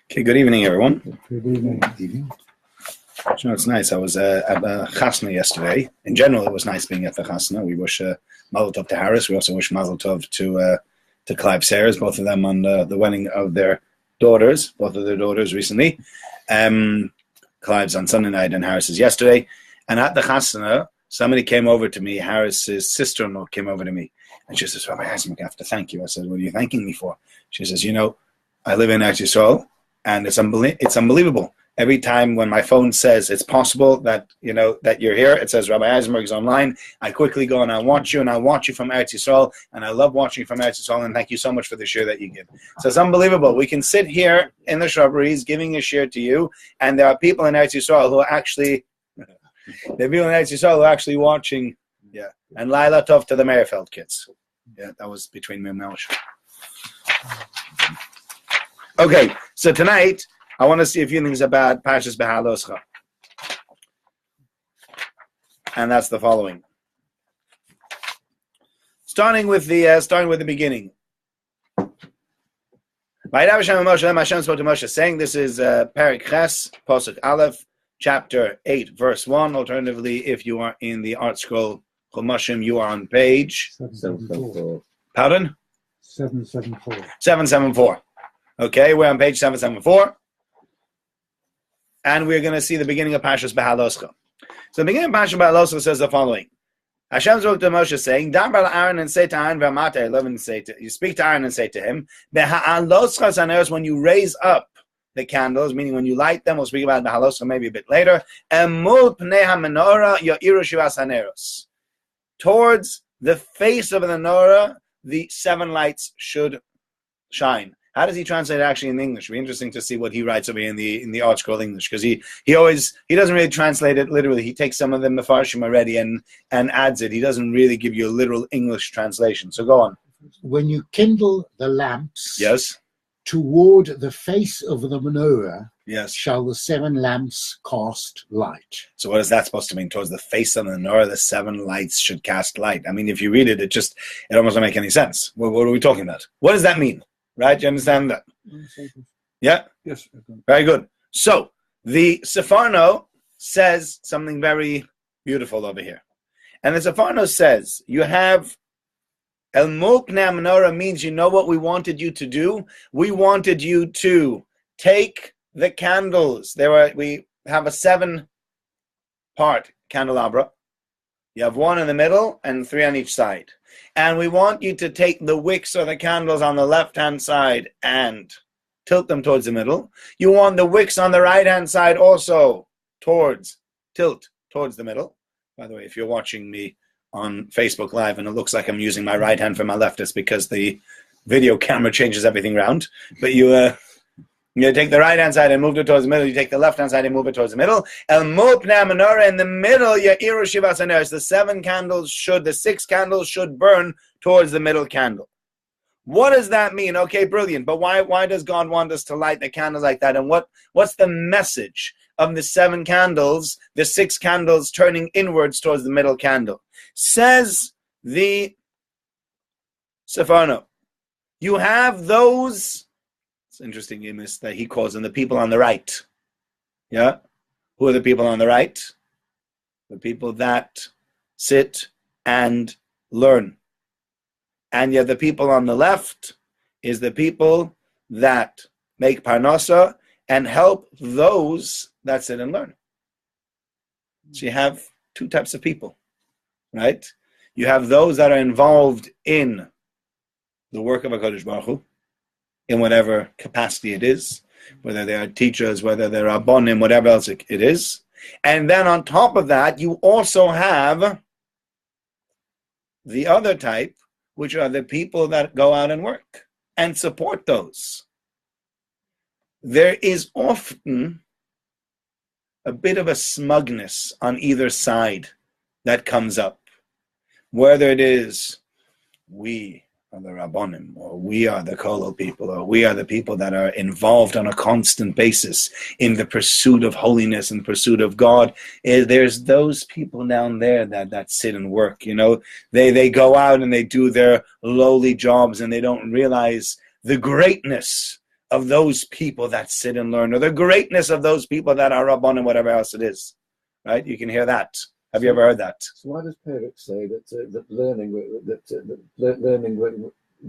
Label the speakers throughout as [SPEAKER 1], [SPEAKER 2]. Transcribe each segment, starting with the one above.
[SPEAKER 1] Okay, good evening, everyone.
[SPEAKER 2] Good evening.
[SPEAKER 1] You know, it's nice. I was at the chasna yesterday. In general, it was nice being at the chasna. We wish mazel tov to Harris. We also wish mazel tov to Clive Sayers, both of them on the wedding of their daughters, both of their daughters recently. Clive's on Sunday night and Harris's yesterday. And at the chasna, somebody came over to me. Harris's sister-in-law came over to me. And she says, Rabbi Heisman, I have to thank you. I said, what are you thanking me for? She says, I live in Eretz Yisrael, and it's unbelievable. Every time when my phone says it's possible that that you're here, it says Rabbi Eisenberg is online. I quickly go and I watch you from Eretz Yisrael, and I love watching you from Eretz Yisrael. And thank you so much for the share that you give. So it's unbelievable. We can sit here in the shrubberies giving a share to you, and there are people in Eretz Yisrael who are actually watching. Yeah, and Laila Tov to the Merifeld kids. Yeah, that was between me and Melish. Okay, so tonight I want to see a few things about Parasha's Behaalosecha, and that's the following. Starting with the beginning. Hashem spoke to Moshe, saying, "This is Parak Ches, Pasuk Aleph, chapter 8, verse 1. Alternatively, if you are in the Art Scroll Chumashim, you are on page
[SPEAKER 2] 774.
[SPEAKER 1] Pardon?
[SPEAKER 2] 774.
[SPEAKER 1] 774. Okay, we're on page 774. And we're going to see the beginning of Parasha's Behaalosecha. So the beginning of Parasha's Behaalosecha says the following. Hashem spoke to Moshe saying, Dabar Aaron and say to Aaron, you speak to Aaron and say to him, Behaalosecha saneros, when you raise up the candles, meaning when you light them, we'll speak about Behaalosecha maybe a bit later, Emul pnei ha-menorah yo'iru shivas haneros. Towards the face of the menorah, the 7 lights should shine. How does he translate it actually in English? It'd be interesting to see what he writes over here in the Art Scroll English, because he doesn't really translate it literally. He takes some of the Mefarshim already and adds it. He doesn't really give you a literal English translation. So go on.
[SPEAKER 2] When you kindle the lamps,
[SPEAKER 1] Yes.
[SPEAKER 2] toward the face of the menorah,
[SPEAKER 1] Yes.
[SPEAKER 2] shall the 7 lamps cast light.
[SPEAKER 1] So what is that supposed to mean? Towards the face of the menorah, the 7 lights should cast light. I mean, if you read it, it almost doesn't make any sense. What are we talking about? What does that mean? Right? You understand that? Yeah?
[SPEAKER 2] Yes.
[SPEAKER 1] Very good. So, the Sefarno says something very beautiful over here. And the Sefarno says, you have El Mukna Menorah means you know what we wanted you to do? We wanted you to take the candles. We have a 7-part candelabra. You have 1 in the middle and 3 on each side. And we want you to take the wicks or the candles on the left-hand side and tilt them towards the middle. You want the wicks on the right-hand side also tilt towards the middle. By the way, if you're watching me on Facebook Live and it looks like I'm using my right hand for my left, it's because the video camera changes everything around. But you take the right-hand side and move it towards the middle. You take the left-hand side and move it towards the middle. El Mupna Menorah, in the middle, Ya'iru Shivas Haneros. The 6 candles should burn towards the middle candle. What does that mean? Okay, brilliant. But why does God want us to light the candles like that? And what's the message of the 7 candles, the 6 candles turning inwards towards the middle candle? Says the Sefarno, you have those. It's interesting, Amos, that he calls them the people on the right. Yeah? Who are the people on the right? The people that sit and learn. And yet the people on the left is the people that make parnasa and help those that sit and learn. So you have 2 types of people, right? You have those that are involved in the work of HaKadosh Baruch Hu, in whatever capacity it is, whether they are teachers, whether they're abonim, whatever else it is. And then on top of that, you also have the other type, which are the people that go out and work and support those. There is often a bit of a smugness on either side that comes up, whether it is we are the Rabbonim, or we are the Kolel people, or we are the people that are involved on a constant basis in the pursuit of holiness and pursuit of God. There's those people down there that sit and work. They go out and they do their lowly jobs and they don't realize the greatness of those people that sit and learn, or the greatness of those people that are Rabban and whatever else it is. Right? You can hear that. Have you ever heard that?
[SPEAKER 3] So why does Perek say that learning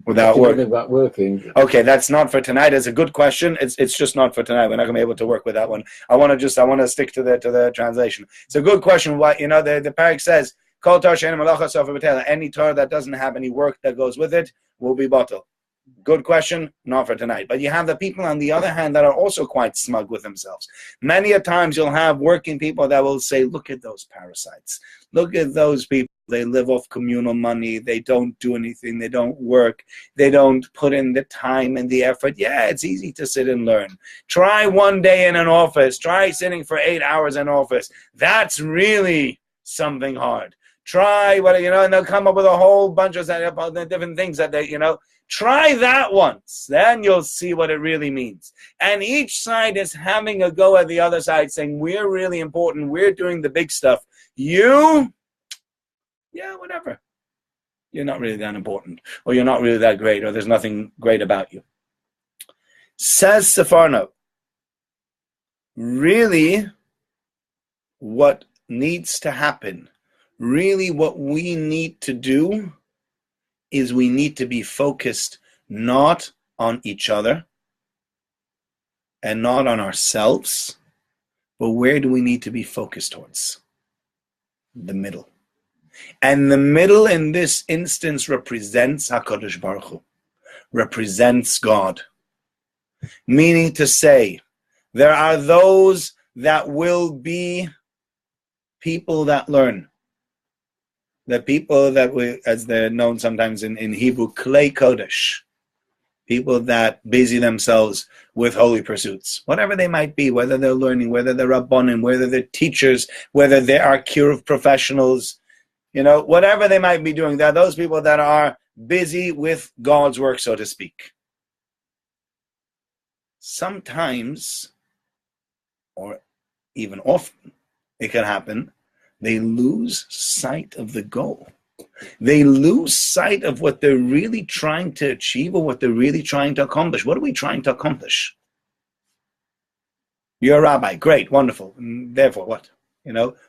[SPEAKER 1] Without work.
[SPEAKER 3] Without working?
[SPEAKER 1] Okay, that's not for tonight. It's a good question. It's just not for tonight. We're not going to be able to work with that one. I want to stick to the translation. It's a good question. What the Parasha says, Kol Torah she'eina malacha sofa b'tela. Any Torah that doesn't have any work that goes with it will be bottled. Good question, not for tonight. But you have the people on the other hand that are also quite smug with themselves. Many a times you'll have working people that will say, look at those parasites. Look at those people. They live off communal money. They don't do anything. They don't work. They don't put in the time and the effort. Yeah, it's easy to sit and learn. Try one day in an office. Try sitting for 8 hours in office. That's really something hard. Try, and they'll come up with a whole bunch of different things that they, try that once. Then you'll see what it really means. And each side is having a go at the other side, saying, we're really important. We're doing the big stuff. You, yeah, whatever. You're not really that important, or you're not really that great, or there's nothing great about you. Says Sefarno, really what needs to happen, really what we need to do is we need to be focused not on each other and not on ourselves, but where do we need to be focused towards? The middle. And the middle in this instance represents HaKadosh Baruch Hu, represents God. Meaning to say, there are those that will be people that learn. The people that we, as they're known sometimes in Hebrew, Klei Kodesh. People that busy themselves with holy pursuits. Whatever they might be, whether they're learning, whether they're Rabbanim, whether they're teachers, whether they are kiruv professionals, whatever they might be doing, there are those people that are busy with God's work, so to speak. Sometimes, or even often, it can happen, they lose sight of the goal. They lose sight of what they're really trying to achieve or what they're really trying to accomplish. What are we trying to accomplish? You're a rabbi. Great, wonderful. And therefore, what?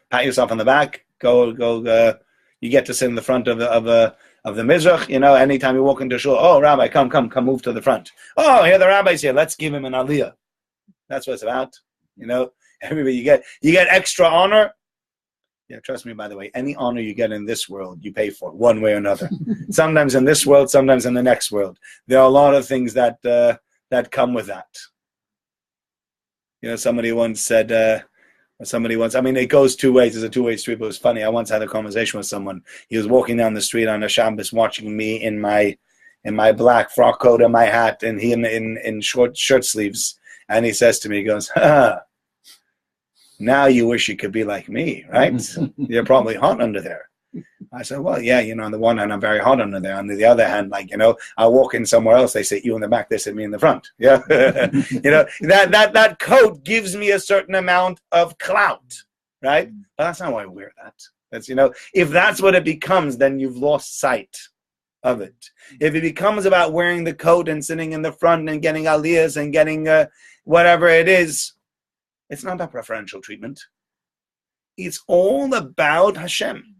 [SPEAKER 1] Pat yourself on the back. Go. You get to sit in the front of the Mizrach. Anytime you walk into shul, oh, rabbi, come, move to the front. Oh, here the rabbi's here. Let's give him an aliyah. That's what it's about. Everybody, you get extra honor. Yeah, trust me, by the way, any honor you get in this world, you pay for one way or another. Sometimes in this world, sometimes in the next world. There are a lot of things that come with that. Somebody once said, it goes two ways. It's a two-way street, but it was funny. I once had a conversation with someone. He was walking down the street on a Shabbos watching me in my black frock coat and my hat, and he in short shirt sleeves. And he says to me, he goes, now you wish you could be like me, right? You're probably hot under there. I said, well, yeah, on the one hand, I'm very hot under there. On the other hand, I walk in somewhere else, they sit you in the back, they sit me in the front. Yeah. That coat gives me a certain amount of clout, right? But that's not why I wear that. That's, if that's what it becomes, then you've lost sight of it. If it becomes about wearing the coat and sitting in the front and getting aliyahs and getting whatever it is, it's not a preferential treatment. It's all about Hashem.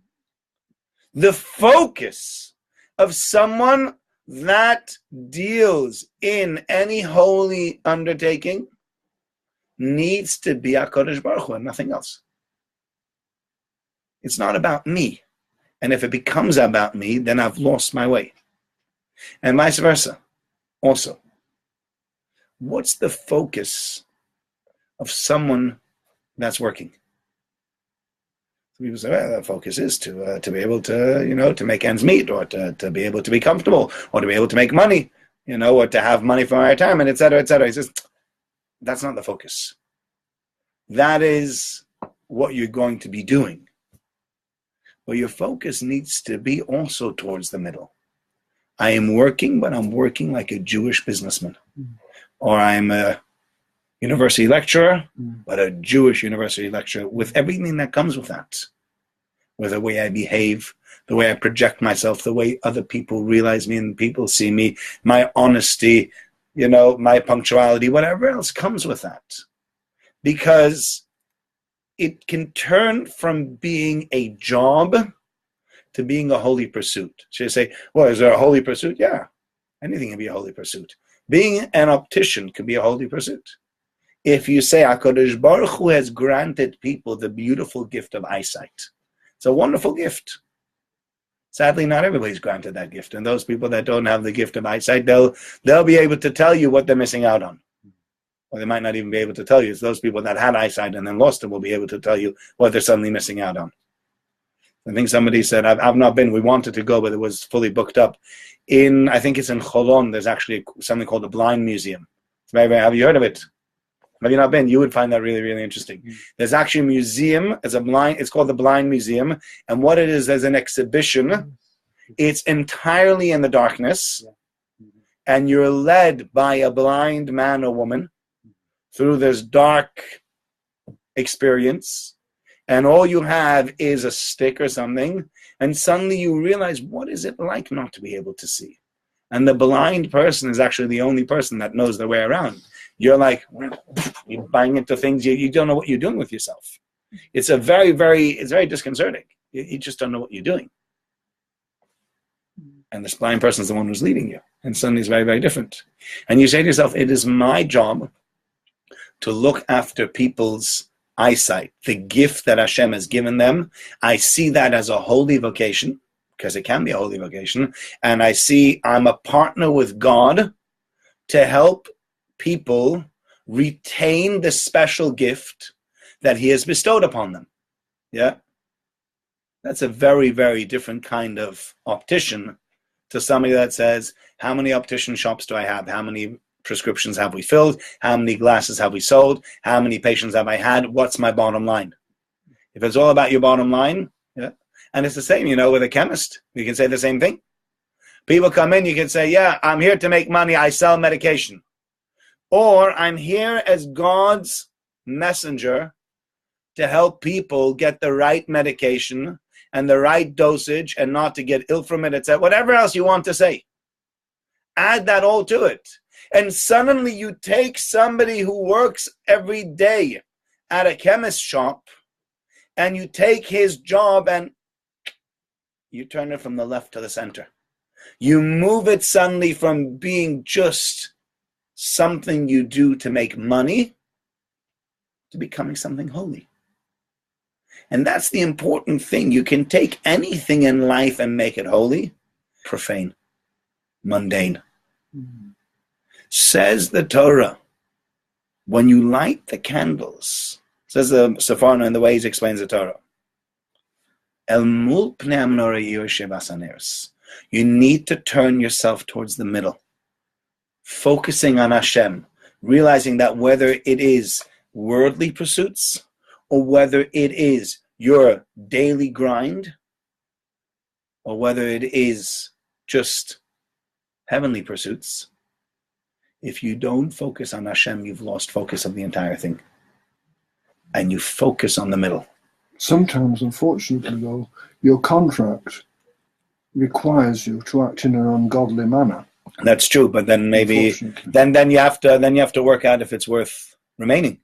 [SPEAKER 1] The focus of someone that deals in any holy undertaking needs to be HaKadosh Baruch Hu and nothing else. It's not about me. And if it becomes about me, then I've lost my way. And vice versa. Also, what's the focus of someone that's working? People say, well, the focus is to be able to, to make ends meet, or to be able to be comfortable, or to be able to make money, or to have money for my retirement, etc., etc. He says, that's not the focus. That is what you're going to be doing. But your focus needs to be also towards the middle. I am working, but I'm working like a Jewish businessman. Or I'm a university lecturer, but a Jewish university lecturer, with everything that comes with that. With the way I behave, the way I project myself, the way other people realize me and people see me, my honesty, my punctuality, whatever else comes with that. Because it can turn from being a job to being a holy pursuit. So you say, well, is there a holy pursuit? Yeah, anything can be a holy pursuit. Being an optician can be a holy pursuit. If you say, HaKadosh Baruch Hu has granted people the beautiful gift of eyesight. It's a wonderful gift. Sadly, not everybody's granted that gift. And those people that don't have the gift of eyesight, they'll be able to tell you what they're missing out on. Or they might not even be able to tell you. It's those people that had eyesight and then lost it will be able to tell you what they're suddenly missing out on. I think somebody said, I've not been, we wanted to go, but it was fully booked up. I think it's in Cholon, there's actually something called the Blind Museum. Have you heard of it? Have you not been? You would find that really, really interesting. There's actually a museum, it's called the Blind Museum, and what it is, there's an exhibition. It's entirely in the darkness, and you're led by a blind man or woman through this dark experience, and all you have is a stick or something, and suddenly you realize, what is it like not to be able to see? And the blind person is actually the only person that knows their way around. You're like, you bang into things, you don't know what you're doing with yourself. It's very disconcerting. You just don't know what you're doing. And this blind person is the one who's leading you. And suddenly it's very, very different. And you say to yourself, it is my job to look after people's eyesight, the gift that Hashem has given them. I see that as a holy vocation, because it can be a holy vocation. And I see I'm a partner with God to help people retain the special gift that he has bestowed upon them. Yeah? That's a very, very different kind of optician to somebody that says, how many optician shops do I have? How many prescriptions have we filled? How many glasses have we sold? How many patients have I had? What's my bottom line? If it's all about your bottom line, yeah. And it's the same, with a chemist. You can say the same thing. People come in, you can say, yeah, I'm here to make money. I sell medication. Or I'm here as God's messenger to help people get the right medication and the right dosage and not to get ill from it, etc. Whatever else you want to say. Add that all to it. And suddenly you take somebody who works every day at a chemist shop and you take his job and you turn it from the left to the center. You move it suddenly from being just something you do to make money to becoming something holy. And that's the important thing. You can take anything in life and make it holy, profane, mundane. Says the Torah, when you light the candles, says the Sefarno in the way he explains the Torah, El mul pnei menorah yoshev asaneres. You need to turn yourself towards the middle, focusing on Hashem, realizing that whether it is worldly pursuits or whether it is your daily grind or whether it is just heavenly pursuits, if you don't focus on Hashem, you've lost focus of the entire thing. And you focus on the middle.
[SPEAKER 4] Sometimes, unfortunately, though, your contract requires you to act in an ungodly manner.
[SPEAKER 1] That's true, but then maybe then you have to work out if it's worth remaining.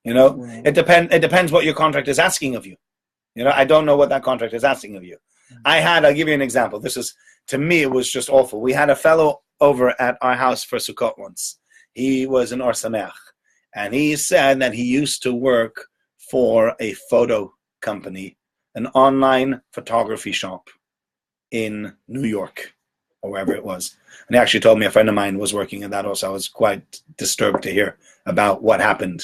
[SPEAKER 1] Well, it depends what your contract is asking of you. I don't know what that contract is asking of you. I'll give you an example. To me, it was just awful. We had a fellow over at our house for Sukkot once. He was an Or Sameach, and he said that he used to work for a photo company, an online photography shop in New York, or wherever it was. And he actually told me a friend of mine was working in that also. I was quite disturbed to hear about what happened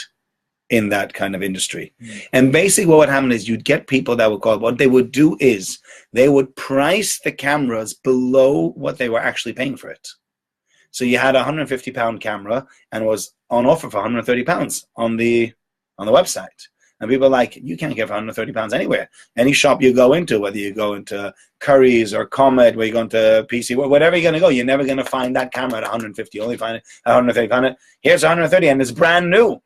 [SPEAKER 1] in that kind of industry. And basically what would happen is you'd get people that would call, what they would do is they would price the cameras below what they were actually paying for it. So you had a £150 camera and it was on offer for £130 on the website. And people are like, you can't get £130 anywhere. Any shop you go into, whether you go into Curry's or Comet, where you go into PC, whatever you're going to go, you're never going to find that camera at 150. You only find it at 130. Here's 130 and it's brand new.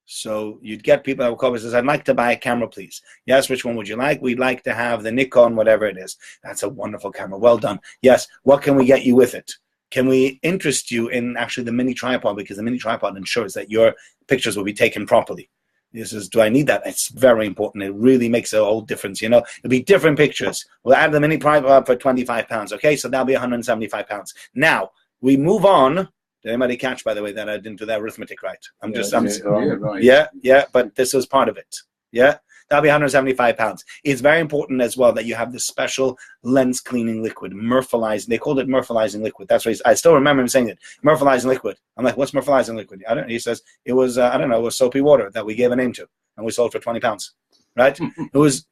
[SPEAKER 1] So you'd get people that would call and says, I'd like to buy a camera, please. Yes, which one would you like? We'd like to have the Nikon, whatever it is. That's a wonderful camera. Well done. Yes, what can we get you with it? can we interest you in actually the mini tripod, because the mini tripod ensures that your pictures will be taken properly. This is, do I need that? It's very important. It really makes a whole difference. It'll be different pictures. We'll add the mini tripod for £25. Okay, so that'll be £175. Now we move on. Did anybody catch, by the way, that I didn't do that arithmetic right?
[SPEAKER 3] Right.
[SPEAKER 1] Yeah, but this was part of it. Yeah, that'll be £175. It's very important as well that you have this special lens cleaning liquid, Murphalizing. They called it Murphalizing liquid. That's what I still remember him saying it. Murphalizing liquid. I'm like, what's Murphalizing liquid? I don't know. He says it was I don't know, it was soapy water that we gave a name to, and we sold for £20. Right?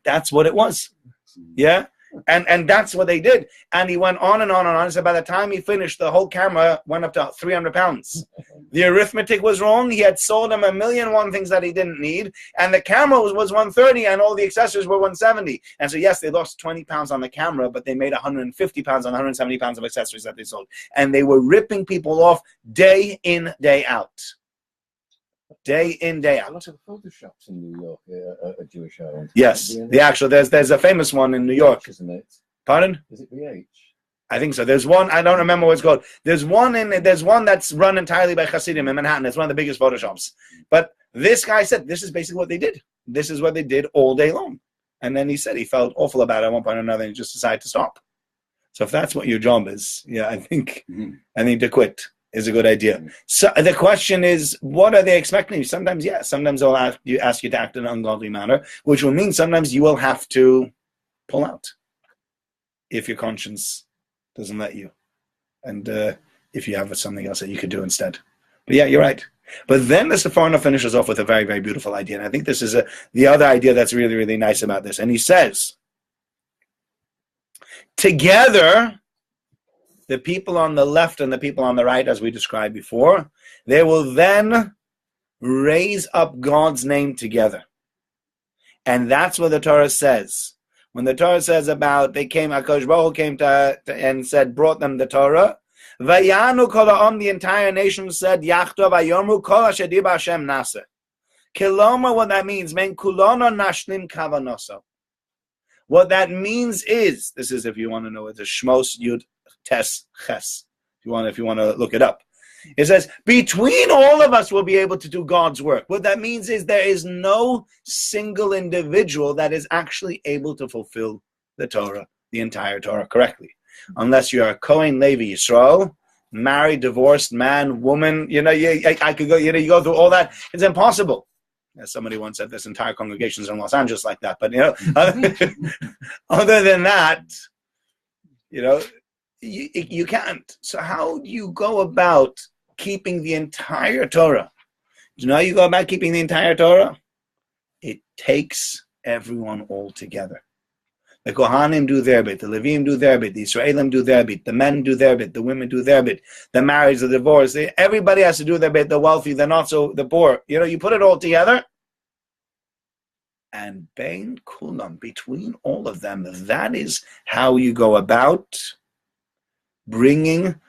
[SPEAKER 1] That's what it was. Yeah. And that's what they did. And he went on and on and on. So by the time he finished, the whole camera went up to £300. The arithmetic was wrong. He had sold him 1,000,001 things that he didn't need. And the camera was $130 and all the accessories were $170. And so, yes, they lost £20 on the camera, but they made £150 on £170 of accessories that they sold. And they were ripping people off day in, day out. Day in, day
[SPEAKER 3] A
[SPEAKER 1] out.
[SPEAKER 3] lot of photo shops in New York are Jewish owned.
[SPEAKER 1] Yes, the actual, there's a famous one in New York.
[SPEAKER 3] Isn't it?
[SPEAKER 1] Pardon?
[SPEAKER 3] Is it BH?
[SPEAKER 1] I think so. There's one, I don't remember what it's called. There's one that's run entirely by Hasidim in Manhattan. It's one of the biggest photo shops. But this guy said this is basically what they did. This is what they did all day long. And then he said he felt awful about it at one point or another and he just decided to stop. So if that's what your job is, yeah, I think to quit is a good idea. So the question is, what are they expecting? Sometimes they'll ask you to act in an ungodly manner, which will mean sometimes you will have to pull out if your conscience doesn't let you, and if you have something else that you could do instead. But yeah, you're right. But then the Seforno finishes off with a very, very beautiful idea, and I think this is the other idea that's really, really nice about this. And he says, together, the people on the left and the people on the right, as we described before, they will then raise up God's name together. And that's what the Torah says. When the Torah says about HaKadosh Baruch Hu came to and said, brought them the Torah, Vayanu kol ha'am, the entire nation said, Yachto vayomu kol asher dibur Hashem nase. Kiloma, what that means, men kulono nashlim kavanoso. What that means is, this is if you want to know, it's a Shmos Yud Tes Ches. If you want to look it up. It says, between all of us will be able to do God's work. What that means is there is no single individual that is actually able to fulfill the Torah, the entire Torah, correctly. Unless you're a Kohen Levi Yisrael, married, divorced, man, woman, I could go, you go through all that. It's impossible. As somebody once said, this entire congregations in Los Angeles like that. But, other than that, you can't. So how do you go about keeping the entire Torah? Do you know how you go about keeping the entire Torah? It takes everyone all together. The Kohanim do their bit, the Levim do their bit, the Israelim do their bit, the men do their bit, the women do their bit, the married, the divorced, everybody has to do their bit, the wealthy, the not so, the poor. You put it all together. And Bein Kulam, between all of them, that is how you go about bringing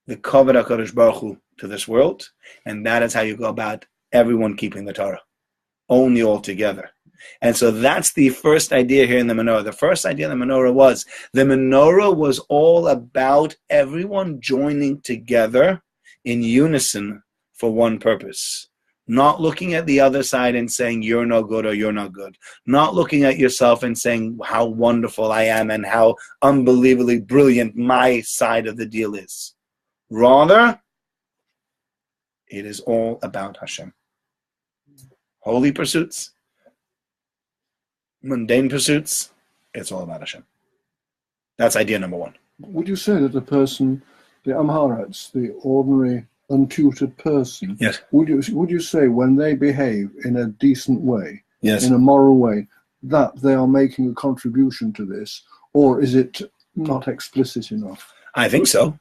[SPEAKER 1] the Kavod HaKadosh Baruch Hu to this world, and that is how you go about everyone keeping the Torah, only all together. And so that's the first idea here in the menorah. The first idea in the menorah was all about everyone joining together in unison for one purpose. Not looking at the other side and saying you're no good or you're not good. Not looking at yourself and saying how wonderful I am and how unbelievably brilliant my side of the deal is. Rather, it is all about Hashem. Holy pursuits, mundane pursuits, it's all about Hashem. That's idea number one.
[SPEAKER 4] Would you say that the person, the Amharites, the ordinary untutored person,
[SPEAKER 1] yes,
[SPEAKER 4] would you say when they behave in a decent way,
[SPEAKER 1] yes,
[SPEAKER 4] in a moral way, that they are making a contribution to this, or is it not explicit enough?
[SPEAKER 1] I think so.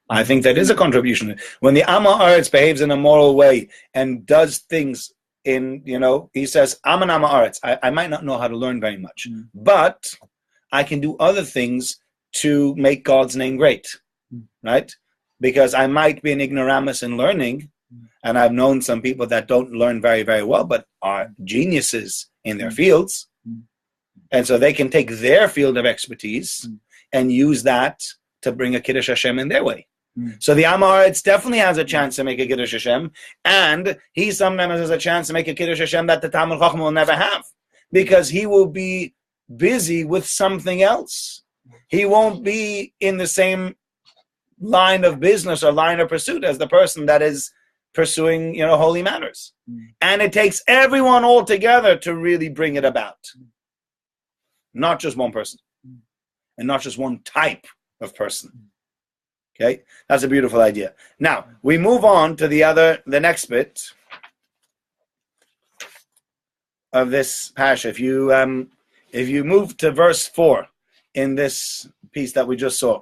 [SPEAKER 1] I think that is a contribution. When the Amharites behaves in a moral way and does things in, he says, I'm an Amharites. I might not know how to learn very much, but I can do other things to make God's name great, right? Because I might be an ignoramus in learning, and I've known some people that don't learn very, very well, but are geniuses in their fields. And so they can take their field of expertise and use that to bring a Kiddush Hashem in their way. So the Am Haaretz definitely has a chance to make a Kiddush Hashem, and he sometimes has a chance to make a Kiddush Hashem that the Talmud Chacham will never have, because he will be busy with something else. He won't be in the same line of business or line of pursuit as the person that is pursuing, holy matters. And it takes everyone all together to really bring it about. Not just one person. And not just one type of person. Okay? That's a beautiful idea. Now, we move on to the next bit of this parasha. If you move to verse 4 in this piece that we just saw.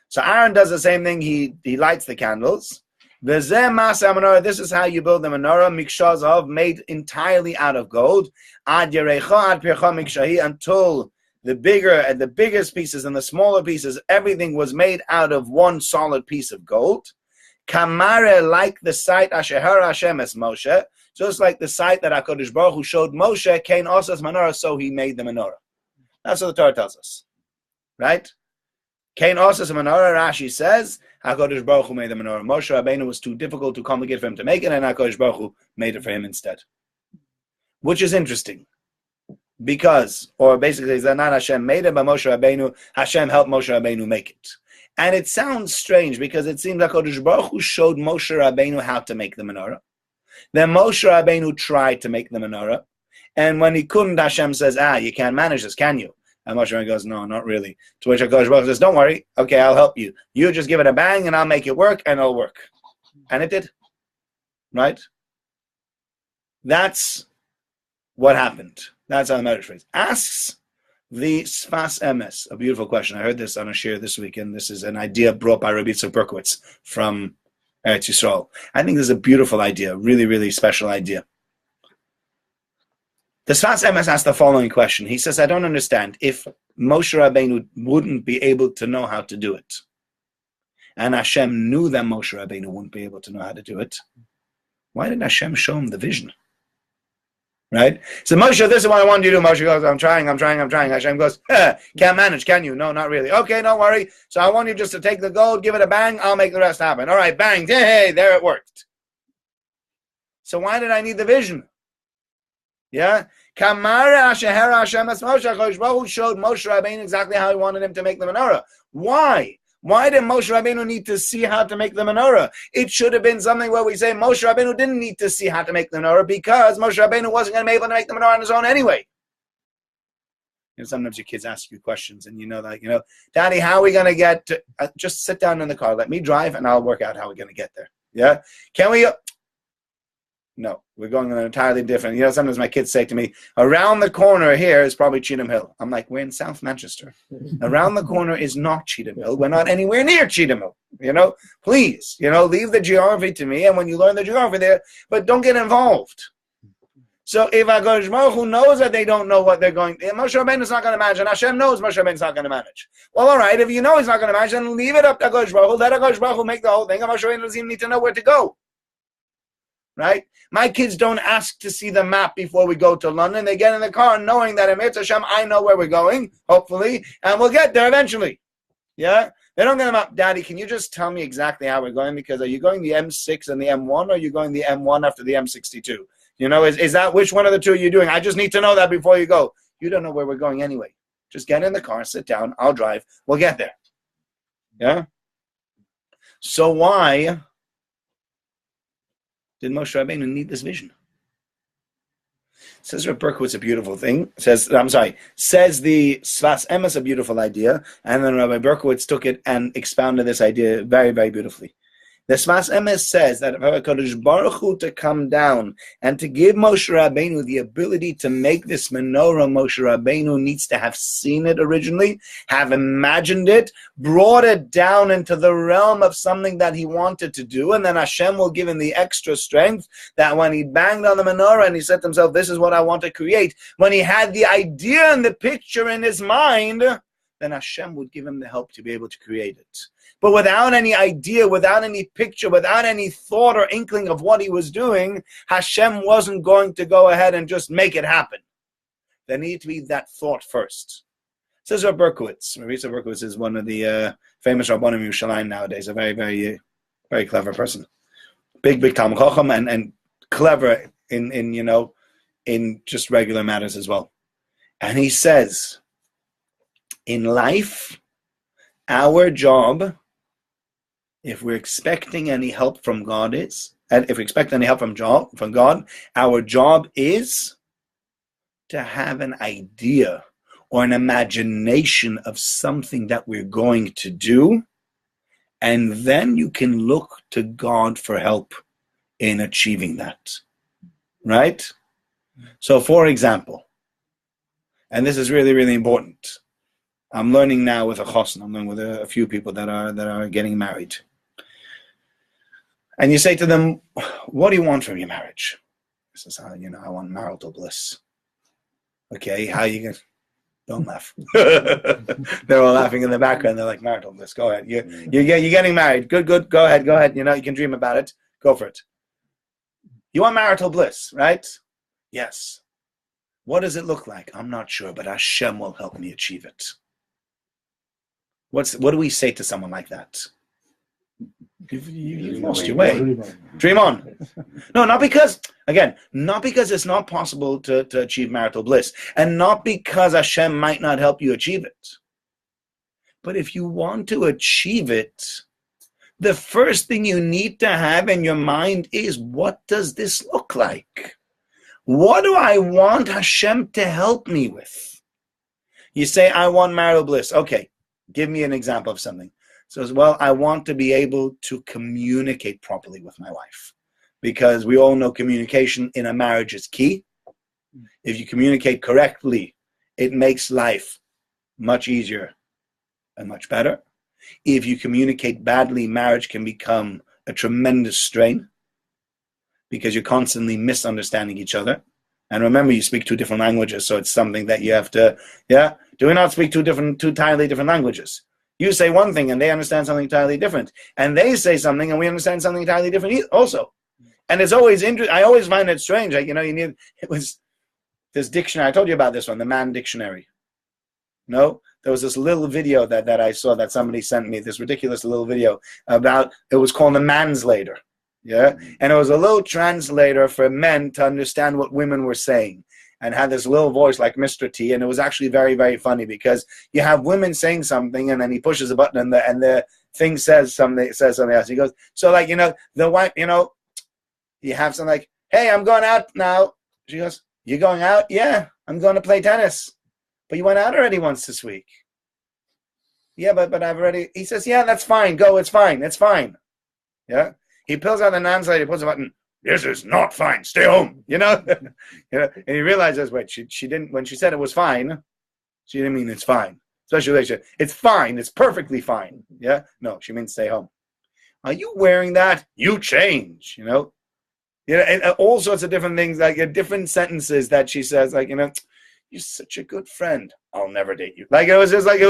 [SPEAKER 1] So Aaron does the same thing. He lights the candles. This is how you build the menorah, mikshazov, made entirely out of gold. Ad yerecha, ad pircha mikshahi, until the bigger and the biggest pieces and the smaller pieces, everything was made out of one solid piece of gold. Kamare, like the sight Asher Hashem es Moshe, just like the sight that HaKadosh Baruch Hu showed Moshe, Kain osas menorah, so he made the menorah. That's what the Torah tells us, right? Kain osas menorah, Rashi says, HaKadosh Baruch Hu made the menorah. Moshe Rabbeinu was too difficult, too complicated for him to make it, and HaKadosh Baruch Hu made it for him instead. Which is interesting. Because, or basically, it's not Hashem made it, but Moshe Rabbeinu, Hashem helped Moshe Rabbeinu make it. And it sounds strange because it seems like HaKadosh Baruch Hu showed Moshe Rabbeinu how to make the menorah. Then Moshe Rabbeinu tried to make the menorah. And when he couldn't, Hashem says, you can't manage this, can you? And Moshe Rabbeinu goes, no, not really. To which HaKadosh Baruch Hu says, don't worry, okay, I'll help you. You just give it a bang and I'll make it work, and it'll work. And it did. Right? That's what happened. That's how the Medrash phrase. Asks the Sfas Emes, a beautiful question. I heard this on a shir this week, and this is an idea brought by Rabbi Yitzchak Berkowitz from Eretz Yisrael. I think this is a beautiful idea, really, really special idea. The Sfas Emes asked the following question. He says, I don't understand. If Moshe Rabbeinu wouldn't be able to know how to do it, and Hashem knew that Moshe Rabbeinu wouldn't be able to know how to do it, why did Hashem show him the vision? Right? So Moshe, this is what I want you to do. Moshe goes, I'm trying. Hashem goes, can't manage, can you? No, not really. Okay, don't worry. So I want you just to take the gold, give it a bang, I'll make the rest happen. All right, bang, hey, there it worked. So why did I need the vision? Yeah? Kamara Ashehera Hashem es Moshe, HaKadosh Baruch Hu showed Moshe Rabbeinu exactly how he wanted him to make the menorah. Why? Why did Moshe Rabbeinu need to see how to make the menorah? It should have been something where we say Moshe Rabbeinu didn't need to see how to make the menorah because Moshe Rabbeinu wasn't going to be able to make the menorah on his own anyway. Sometimes your kids ask you questions and Daddy, how are we going to get to, just sit down in the car, let me drive and I'll work out how we're going to get there. Yeah? Can we? No, we're going in an entirely different. Sometimes my kids say to me, around the corner here is probably Cheetham Hill. I'm like, we're in South Manchester. Around the corner is not Cheetham Hill. We're not anywhere near Cheetham Hill. Please, leave the geography to me. And when you learn the geography there, but don't get involved. So if HaKadosh Baruch Hu knows that they don't know what they're going, Moshe Rabbeinu is not going to manage, and Hashem knows Moshe Rabbeinu is not going to manage. Well, all right, if you know he's not going to manage, then leave it up to HaKadosh Baruch Hu. Let HaKadosh Baruch Hu make the whole thing, and Moshe Rabbeinu doesn't even need to know where to go. Right? My kids don't ask to see the map before we go to London. They get in the car knowing that in Mitzvah Hashem, I know where we're going, hopefully, and we'll get there eventually. Yeah? They don't get them up, Daddy, can you just tell me exactly how we're going? Because are you going the M6 and the M1, or are you going the M1 after the M62? Is that, which one of the two are you doing? I just need to know that before you go. You don't know where we're going anyway. Just get in the car, sit down, I'll drive, we'll get there. Yeah? So why did Moshe Rabbeinu need this vision? Says Reb Berkowitz a beautiful thing. Says the Sfas Emes a beautiful idea, and then Rabbi Berkowitz took it and expounded this idea very, very beautifully. The Sfas Emes says that for HaKadosh Baruch Hu to come down and to give Moshe Rabbeinu the ability to make this menorah, Moshe Rabbeinu needs to have seen it originally, have imagined it, brought it down into the realm of something that he wanted to do, and then Hashem will give him the extra strength that when he banged on the menorah and he said to himself, this is what I want to create, when he had the idea and the picture in his mind, then Hashem would give him the help to be able to create it. But without any idea, without any picture, without any thought or inkling of what he was doing, Hashem wasn't going to go ahead and just make it happen. There needed to be that thought first. Says Rav Berkowitz. Rav Berkowitz is one of the famous Rabbanim Yerushalayim nowadays. A very, very, very clever person. Big Talmud Chacham and clever in just regular matters as well. And he says, in life, our job, if we're expecting any help from God, from God, our job is to have an idea or an imagination of something that we're going to do, and then you can look to God for help in achieving that. Right? So, for example, and this is really, really important. I'm learning now with a chosn. I'm learning with a few people that are getting married. And you say to them, what do you want from your marriage? He says, I want marital bliss. Okay, how you going to... Don't laugh. They're all laughing in the background. They're like, marital bliss, go ahead. You're getting married. Good, go ahead. You can dream about it. Go for it. You want marital bliss, right? Yes. What does it look like? I'm not sure, but Hashem will help me achieve it. What do we say to someone like that? You've lost your way. Dream on. No, not because it's not possible to achieve marital bliss, and not because Hashem might not help you achieve it. But if you want to achieve it, the first thing you need to have in your mind is, what does this look like? What do I want Hashem to help me with? You say, I want marital bliss. Okay, give me an example of something. So, well, I want to be able to communicate properly with my wife, because we all know communication in a marriage is key. If you communicate correctly, it makes life much easier and much better. If you communicate badly, marriage can become a tremendous strain because you're constantly misunderstanding each other. And remember, you speak two different languages, so it's something that you have to, do we not speak two entirely different languages? You say one thing and they understand something entirely different. And they say something and we understand something entirely different also. And it's always interesting. I always find it strange. It was this dictionary. I told you about this one, the Man Dictionary. No? There was this little video that I saw that somebody sent me, this ridiculous little video about, it was called the Manslator. Yeah? And it was a little translator for men to understand what women were saying. And had this little voice like Mr. T, and it was actually very, very funny, because you have women saying something, and then he pushes a button, and the thing says something else. He goes, so the wife, you have something like, hey, I'm going out now. She goes, you going out? Yeah, I'm going to play tennis. But you went out already once this week. Yeah, but I've already. He says, yeah, that's fine. Go, it's fine. Yeah. He pulls out the translator, puts a button. This is not fine. Stay home. And he realizes, wait, she didn't, when she said it was fine, she didn't mean it's fine. Especially, it's fine. It's perfectly fine. Yeah. No, she means stay home. Are you wearing that? You change. And all sorts of different things, like different sentences that she says, like, you're such a good friend. I'll never date you. Like, it was just like, it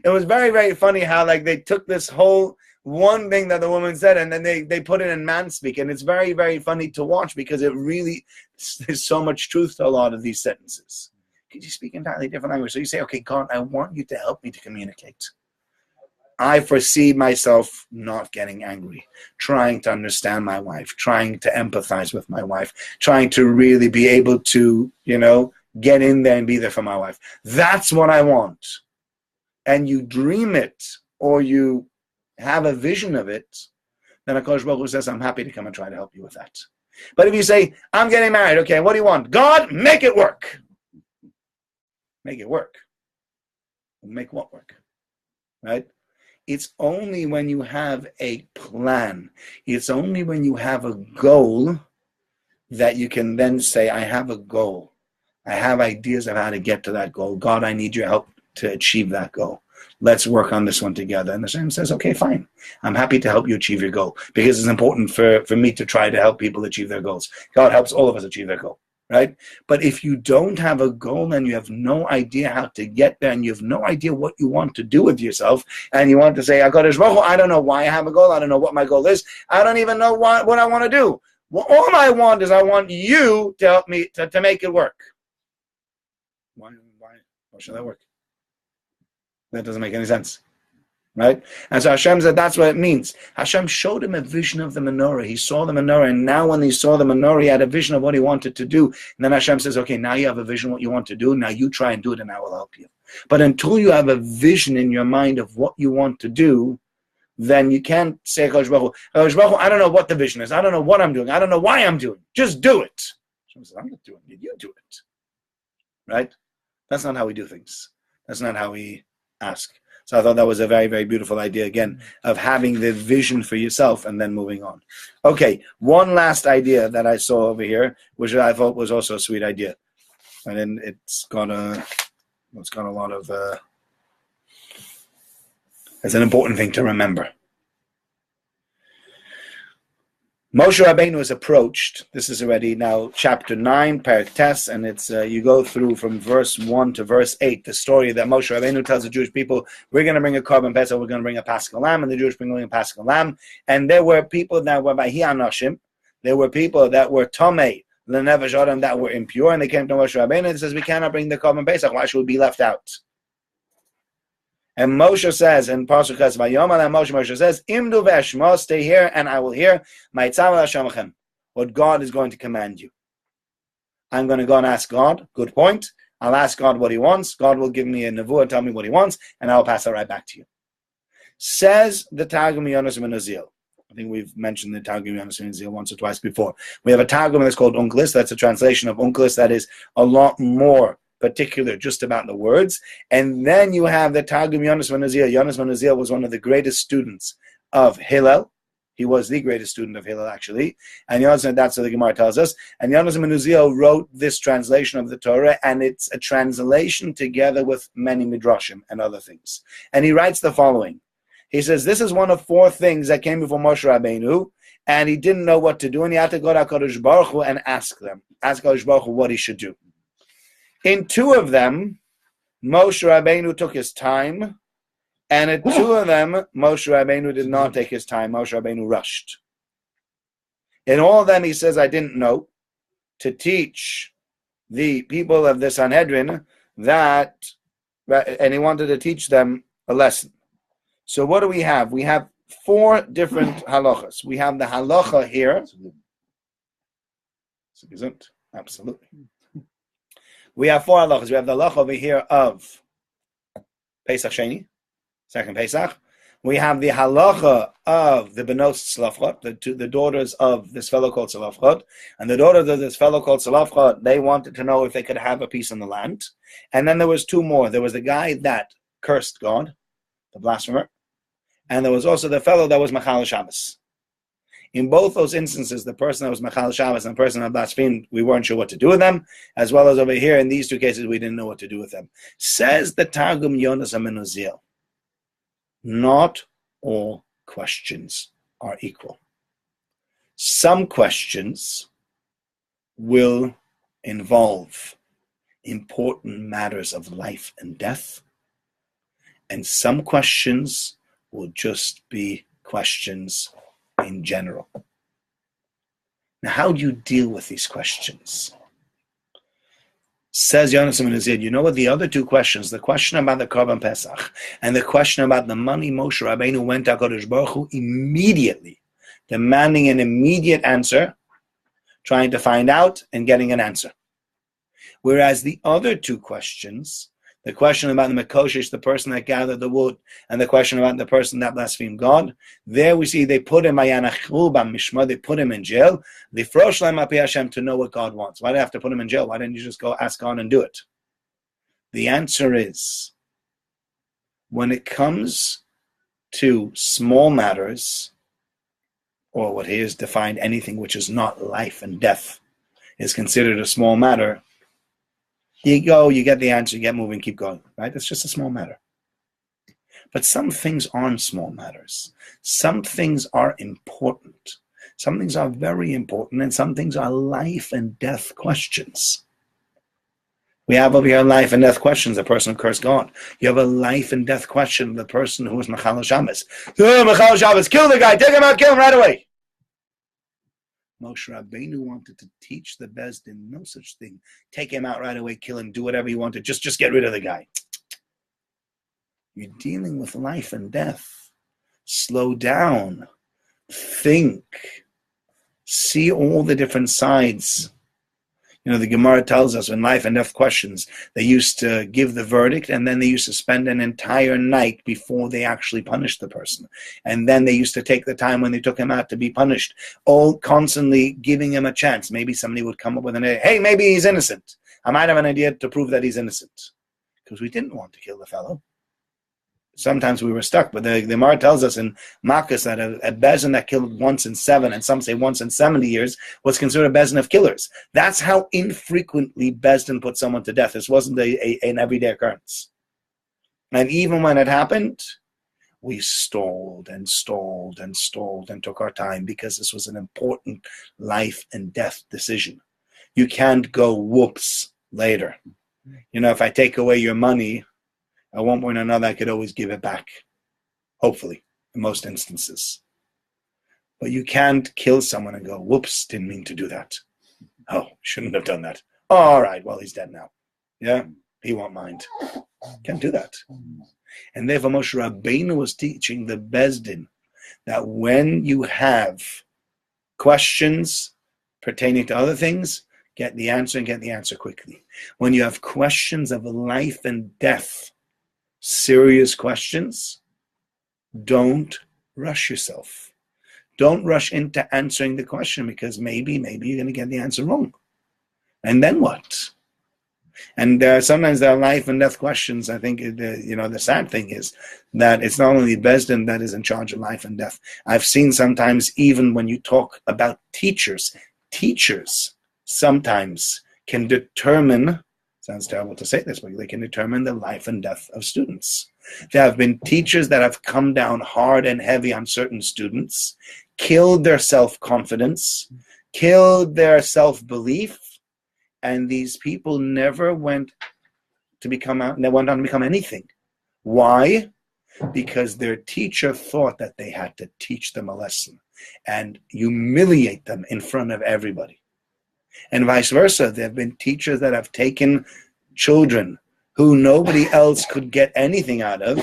[SPEAKER 1] was very, very funny how, like, they took this whole one thing that the woman said, and then they put it in man speak, and it's very, very funny to watch, because it really, there's so much truth to a lot of these sentences. Could you speak entirely different language? So you say, okay, God, I want you to help me to communicate. I foresee myself not getting angry, trying to understand my wife, trying to empathize with my wife, trying to really be able to, get in there and be there for my wife. That's what I want. And you dream it, or you have a vision of it, then HaKadosh Baruch Hu says, I'm happy to come and try to help you with that. But if you say, I'm getting married, okay, what do you want? God, make it work. Make it work. Make what work? Right? It's only when you have a plan, it's only when you have a goal that you can then say, I have a goal. I have ideas of how to get to that goal. God, I need your help to achieve that goal. Let's work on this one together. And the Shem says, okay, fine. I'm happy to help you achieve your goal, because it's important for me to try to help people achieve their goals. God helps all of us achieve their goal, right? But if you don't have a goal and you have no idea how to get there, and you have no idea what you want to do with yourself, and you want to say, I don't know why I have a goal. I don't know what my goal is. I don't even know what I want to do. Well, all I want is I want you to help me to make it work. Why should that work? That doesn't make any sense. Right? And so Hashem said that's what it means. Hashem showed him a vision of the menorah. He saw the menorah, and now when he saw the menorah, he had a vision of what he wanted to do. And then Hashem says, okay, now you have a vision of what you want to do. Now you try and do it, and I will help you. But until you have a vision in your mind of what you want to do, then you can't say, Kadosh Baruch Hu, I don't know what the vision is. I don't know what I'm doing. I don't know why I'm doing. Just do it. Hashem says, I'm not doing it. You do it. Right? That's not how we do things. That's not how we ask. So I thought that was a very, very beautiful idea, again, of having the vision for yourself and then moving on. Okay, one last idea that I saw over here, which I thought was also a sweet idea. And then it's got a lot of, it's an important thing to remember. Moshe Rabbeinu is approached. This is already now chapter 9, Perek Tes, and it's you go through from verse 1 to verse 8, the story that Moshe Rabbeinu tells the Jewish people, we're going to bring a korban pesach, we're going to bring a paschal lamb, and the Jewish people bring a paschal lamb. And there were people that were Vahi Anoshim, there were people that were Tomei, Lenevesh Adam, that were impure, and they came to Moshe Rabbeinu and says, we cannot bring the korban pesach, why should we be left out? And Moshe says in Parasha Vayoma, and Moshe says, Imdu ve'eshma, stay here and I will hear what God is going to command you. I'm going to go and ask God. Good point. I'll ask God what he wants. God will give me a nevuah, tell me what he wants, and I'll pass it right back to you. Says the Targum Yonas ben Uziel. I think we've mentioned the Targum Yonas ben Uziel once or twice before. We have a Targum that's called Unklis. That's a translation of Unklis that is a lot more particular just about the words. And then you have the Targum Yonas ben Uziel. Yonas ben Uziel was one of the greatest students of Hillel. He was the greatest student of Hillel, actually. And that's what the Gemara tells us. And Yonas ben Uziel wrote this translation of the Torah, and it's a translation together with many midrashim and other things. And he writes the following. He says, this is one of 4 things that came before Moshe Rabbeinu, and he didn't know what to do, and he had to go to HaKadosh Baruch Hu and ask HaKadosh Baruch Hu what he should do. In 2 of them, Moshe Rabbeinu took his time, and in 2 of them, Moshe Rabbeinu did not take his time. Moshe Rabbeinu rushed. In all of them, he says, I didn't know to teach the people of the Sanhedrin that, and he wanted to teach them a lesson. So what do we have? We have 4 different halachas. We have the halacha here. Absolutely. We have 4 halachas. We have the halacha over here of Pesach Sheni, second Pesach. We have the halacha of the Benos Tzlafchot, the daughters of this fellow called Tzlafchot. And the daughters of this fellow called Tzlafchot, they wanted to know if they could have a piece in the land. And then there was 2 more. There was the guy that cursed God, the blasphemer. And there was also the fellow that was Machal Shabbos. In both those instances, the person that was Machal Shabbos and the person that blasphemed, we weren't sure what to do with them, as well as over here in these 2 cases, we didn't know what to do with them. Says the Targum Yonas ben Uziel, not all questions are equal. Some questions will involve important matters of life and death, and some questions will just be questions in general. Now, how do you deal with these questions? Says Yonas ben Uziel, you know what the other 2 questions, the question about the Korban Pesach and the question about the money, Moshe Rabbeinu went to HaKadosh Baruch Hu immediately, demanding an immediate answer, trying to find out and getting an answer. Whereas the other 2 questions, the question about the Mekoshish, the person that gathered the wood, and the question about the person that blasphemed God, there we see they put him, they put him in jail. They frosh lem api Hashem to know what God wants. Why do they have to put him in jail? Why didn't you just go ask God and do it? The answer is, when it comes to small matters, or what here is defined, anything which is not life and death is considered a small matter, you go, you get the answer, you get moving, keep going, right? It's just a small matter. But some things aren't small matters. Some things are important. Some things are very important, and some things are life and death questions. We have over here life and death questions, the person who cursed God. You have a life and death question, the person who was Machal Shabbos. Machal Shabbos, kill the guy, take him out, kill him right away. Moshe Rabbeinu wanted to teach the Beis Din, no such thing. Take him out right away, kill him, do whatever you wanted, just get rid of the guy. You're dealing with life and death. Slow down. Think. See all the different sides. You know, the Gemara tells us in life and death questions, they used to give the verdict, and then they used to spend an entire night before they actually punished the person. And then they used to take the time when they took him out to be punished, all constantly giving him a chance. Maybe somebody would come up with an idea, hey, maybe he's innocent. I might have an idea to prove that he's innocent. Because we didn't want to kill the fellow. Sometimes we were stuck, but the Gemara tells us in Makkas that a bezin that killed once in 7, and some say once in 70 years, was considered a bezin of killers. That's how infrequently Bezdin put someone to death. This wasn't an everyday occurrence. And even when it happened, we stalled and stalled and stalled and took our time because this was an important life and death decision. You can't go whoops later. You know, if I take away your money, at one point or another, I could always give it back. Hopefully, in most instances. But you can't kill someone and go, whoops, didn't mean to do that. Oh, shouldn't have done that. All right, well, he's dead now. Yeah, he won't mind. Can't do that. And therefore, Moshe Rabbeinu was teaching the Bezdin that when you have questions pertaining to other things, get the answer and get the answer quickly. When you have questions of life and death, serious questions, don't rush yourself. Don't rush into answering the question because maybe you're going to get the answer wrong. And then what? And sometimes there are life and death questions. I think the sad thing is that it's not only Bezdin that is in charge of life and death. I've seen sometimes even when you talk about teachers sometimes can determine, sounds terrible to say this, but they can determine the life and death of students. There have been teachers that have come down hard and heavy on certain students, killed their self-confidence, killed their self-belief, and these people never went on to become anything. Why? Because their teacher thought that they had to teach them a lesson and humiliate them in front of everybody. And vice versa, there have been teachers that have taken children who nobody else could get anything out of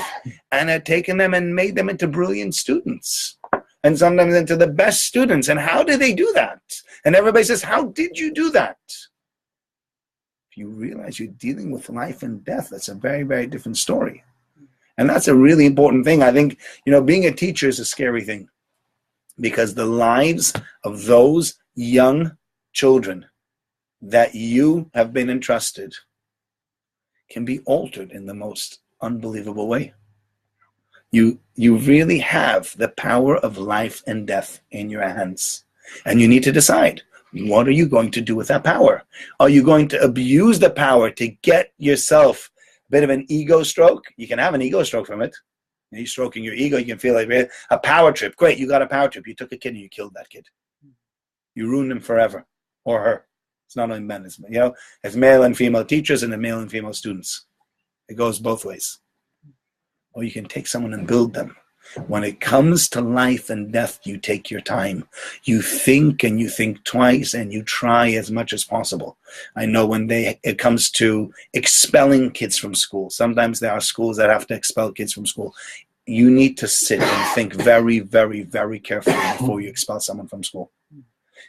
[SPEAKER 1] and had taken them and made them into brilliant students and sometimes into the best students. And how did they do that? And everybody says, how did you do that? If you realize you're dealing with life and death, that's a very, very different story. And that's a really important thing. I think, being a teacher is a scary thing because the lives of those young children that you have been entrusted can be altered in the most unbelievable way. You really have the power of life and death in your hands. And you need to decide, what are you going to do with that power? Are you going to abuse the power to get yourself a bit of an ego stroke? You can have an ego stroke from it. You're stroking your ego, you can feel like a power trip. Great, you got a power trip. You took a kid and you killed that kid. You ruined him forever, or her. It's not only men, it's male and female teachers and the male and female students. It goes both ways. Or you can take someone and build them. When it comes to life and death, you take your time. You think and you think twice and you try as much as possible. I know when it comes to expelling kids from school, sometimes there are schools that have to expel kids from school. You need to sit and think very, very, very carefully before you expel someone from school.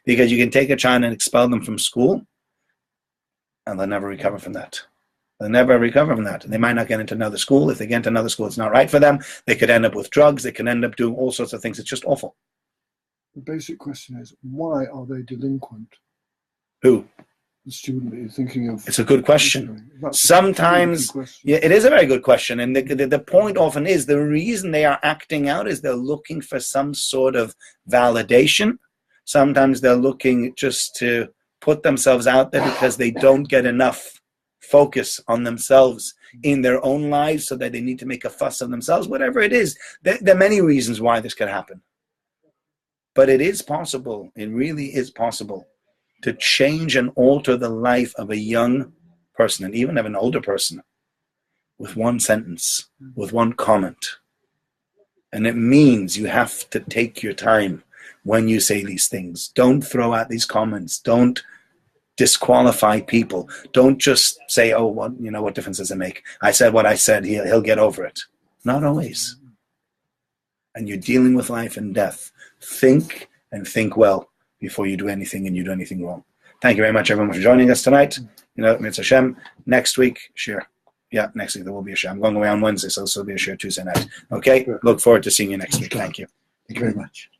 [SPEAKER 1] Because you can take a child and expel them from school, and they'll never recover from that. They'll never recover from that. They might not get into another school. If they get into another school, it's not right for them. They could end up with drugs. They can end up doing all sorts of things. It's just awful.
[SPEAKER 4] The basic question is, why are they delinquent?
[SPEAKER 1] Who?
[SPEAKER 4] The student that you're thinking of.
[SPEAKER 1] It's a good question. Sometimes, yeah, it is a very good question. And the point often is the reason they are acting out is they're looking for some sort of validation. Sometimes they're looking just to put themselves out there because they don't get enough focus on themselves in their own lives so that they need to make a fuss of themselves. Whatever it is, there are many reasons why this could happen. But it is possible, it really is possible to change and alter the life of a young person and even of an older person with one sentence, with one comment. And it means you have to take your time when you say these things. Don't throw out these comments. Don't disqualify people. Don't just say, oh, well, what difference does it make? I said what I said. He'll get over it. Not always. And you're dealing with life and death. Think and think well before you do anything and you do anything wrong. Thank you very much, everyone, for joining us tonight. Mitzvah Hashem. Next week, share. Yeah, next week there will be a share. I'm going away on Wednesday, so there'll be a share Tuesday night. Okay? Look forward to seeing you next week. Thank you.
[SPEAKER 2] Thank you very much.